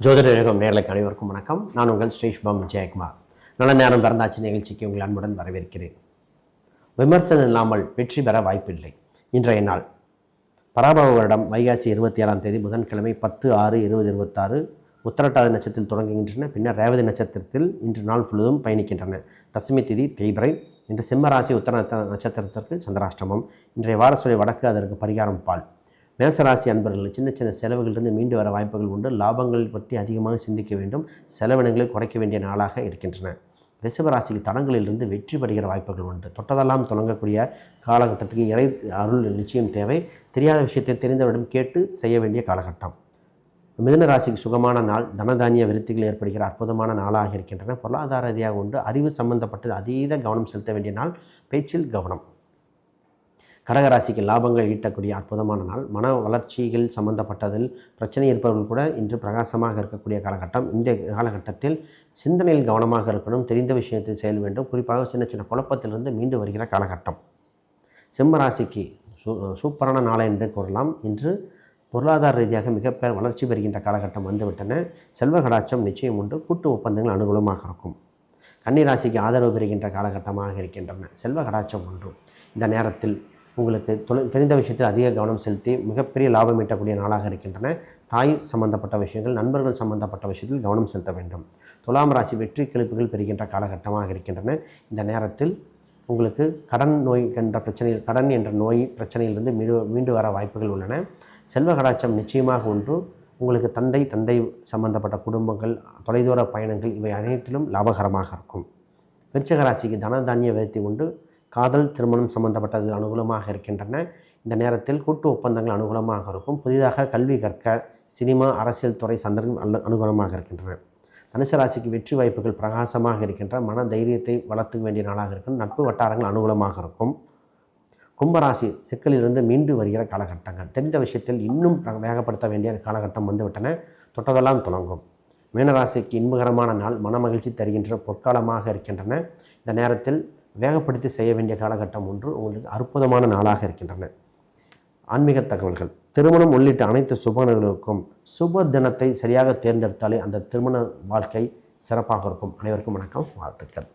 ஜோதிட யுகம் நேர்களுக்கு அனைவருக்கும் வணக்கம். நான் உங்கள் ஸ்ரீஷ்பம் ஜெயக்குமார். நல்ல நேரம் பிறந்தாச்சு நிகழ்ச்சிக்கு உங்கள் அன்புடன் வரவேற்கிறேன். விமர்சனம் இல்லாமல் வெற்றி பெற வாய்ப்பில்லை. இன்றைய நாள் பராபவ வருடம் வைகாசி 27ஆம் தேதி புதன்கிழமை 10/6/2026 உத்திரட்டாதி நட்சத்திரத்தில் தொடங்குகின்றன. பின்னர் ரேவதி நட்சத்திரத்தில் இன்று நாள் முழுவதும் பயணிக்கின்றன. தசமி திதி தேய்பிறை. இன்று சிம்மராசி உத்தர நட்சத்திரத்திற்கு சந்திராஷ்டமம். இன்றைய வாரசுரை வடக்கு, அதற்கு பரிகாரம் பால். மேசராசி அன்பர்கள் சின்ன சின்ன செலவுகளிலிருந்து மீண்டு வர வாய்ப்புகள் உண்டு. லாபங்கள் பற்றி அதிகமாக சிந்திக்க வேண்டும். செலவினங்களை குறைக்க வேண்டிய நாளாக இருக்கின்றன. ரிஷபராசிக்கு தடங்களிலிருந்து வெற்றி பெறுகிற வாய்ப்புகள் உண்டு. தொட்டதெல்லாம் தொடங்கக்கூடிய காலகட்டத்துக்கு இறை அருள் நிச்சயம் தேவை. தெரியாத விஷயத்தை தெரிந்தவரிடம் கேட்டு செய்ய வேண்டிய காலகட்டம். மிதுன ராசிக்கு சுகமான நாள். தனதானிய விருத்திகள் ஏற்படுகிற அற்புதமான நாளாக இருக்கின்றன. பொருளாதார ரீதியாக உண்டு. அறிவு சம்பந்தப்பட்டது அதீத கவனம் செலுத்த வேண்டிய நாள். பேச்சில் கவனம். கடகராசிக்கு லாபங்கள் ஈட்டக்கூடிய அற்புதமான நாள். மன வளர்ச்சிகள் சம்பந்தப்பட்டதில் பிரச்சனை இருப்பவர்கள் கூட இன்று பிரகாசமாக இருக்கக்கூடிய காலகட்டம். இந்த காலகட்டத்தில் சிந்தனையில் கவனமாக இருக்கணும். தெரிந்த விஷயத்தை செயல் வேண்டும். குறிப்பாக சின்ன சின்ன குழப்பத்திலிருந்து மீண்டு வருகிற காலகட்டம். சிம்மராசிக்கு சூப்பரான நாளை என்று கூறலாம். இன்று பொருளாதார ரீதியாக மிகப்பெரிய வளர்ச்சி பெறுகின்ற காலகட்டம் வந்துவிட்டன. செல்வ கடாட்சம் நிச்சயம் உண்டு. கூட்டு ஒப்பந்தங்கள் அனுகூலமாக இருக்கும். கன்னிராசிக்கு ஆதரவு பெறுகின்ற காலகட்டமாக இருக்கின்றன. செல்வ கடாட்சம் உண்டு. இந்த நேரத்தில் உங்களுக்கு தெரிந்த விஷயத்தில் அதிக கவனம் செலுத்தி மிகப்பெரிய லாபம் ஈட்டக்கூடிய நாளாக இருக்கின்றன. தாய் சம்பந்தப்பட்ட விஷயங்கள், நண்பர்கள் சம்பந்தப்பட்ட விஷயத்தில் கவனம் செலுத்த வேண்டும். துலாம் ராசி வெற்றி கிளப்புகள் பெறுகின்ற காலகட்டமாக இருக்கின்றன. இந்த நேரத்தில் உங்களுக்கு கடன் என்ற நோய் பிரச்சனையிலிருந்து மீண்டு வர வாய்ப்புகள் உள்ளன. செல்வ கடாட்சம் நிச்சயமாக ஒன்று. உங்களுக்கு தந்தை சம்பந்தப்பட்ட குடும்பங்கள், தொலைதூர பயணங்கள் இவை அனைத்திலும் லாபகரமாக இருக்கும். விருச்சிக ராசிக்கு தனதானிய விருத்தி உண்டு. காதல், திருமணம் சம்பந்தப்பட்டது அனுகூலமாக இருக்கின்றன. இந்த நேரத்தில் கூட்டு ஒப்பந்தங்கள் அனுகூலமாக இருக்கும். புதிதாக கல்வி கற்க, சினிமா, அரசியல் துறை சந்தர்ப்பம் அனுகூலமாக இருக்கின்றன. தனுசு ராசிக்கு வெற்றி வாய்ப்புகள் பிரகாசமாக இருக்கின்ற. மன தைரியத்தை வளர்த்துக்க வேண்டிய நாளாக இருக்கும். நட்பு வட்டாரங்கள் அனுகூலமாக இருக்கும். கும்பராசி சிக்கலிலிருந்து மீண்டு வருகிற காலகட்டங்கள். தெரிந்த விஷயத்தில் இன்னும் வேகப்படுத்த வேண்டிய காலகட்டம் வந்துவிட்டன. தொட்டதெல்லாம் தொடங்கும். மீனராசிக்கு இன்பகரமான நாள். மன மகிழ்ச்சி தருகின்ற பொற்காலமாக இருக்கின்றன. இந்த நேரத்தில் வேகப்படுத்தி செய்ய வேண்டிய காலகட்டம் ஒன்று உங்களுக்கு அற்புதமான நாளாக இருக்கின்றன. ஆன்மீக தகவல்கள். திருமணம் உள்ளிட்ட அனைத்து சுபங்களுக்கும் சுப தினத்தை சரியாக தேர்ந்தெடுத்தாலே அந்த திருமண வாழ்க்கை சிறப்பாக இருக்கும். அனைவருக்கும் வணக்கம், வாழ்த்துக்கள்.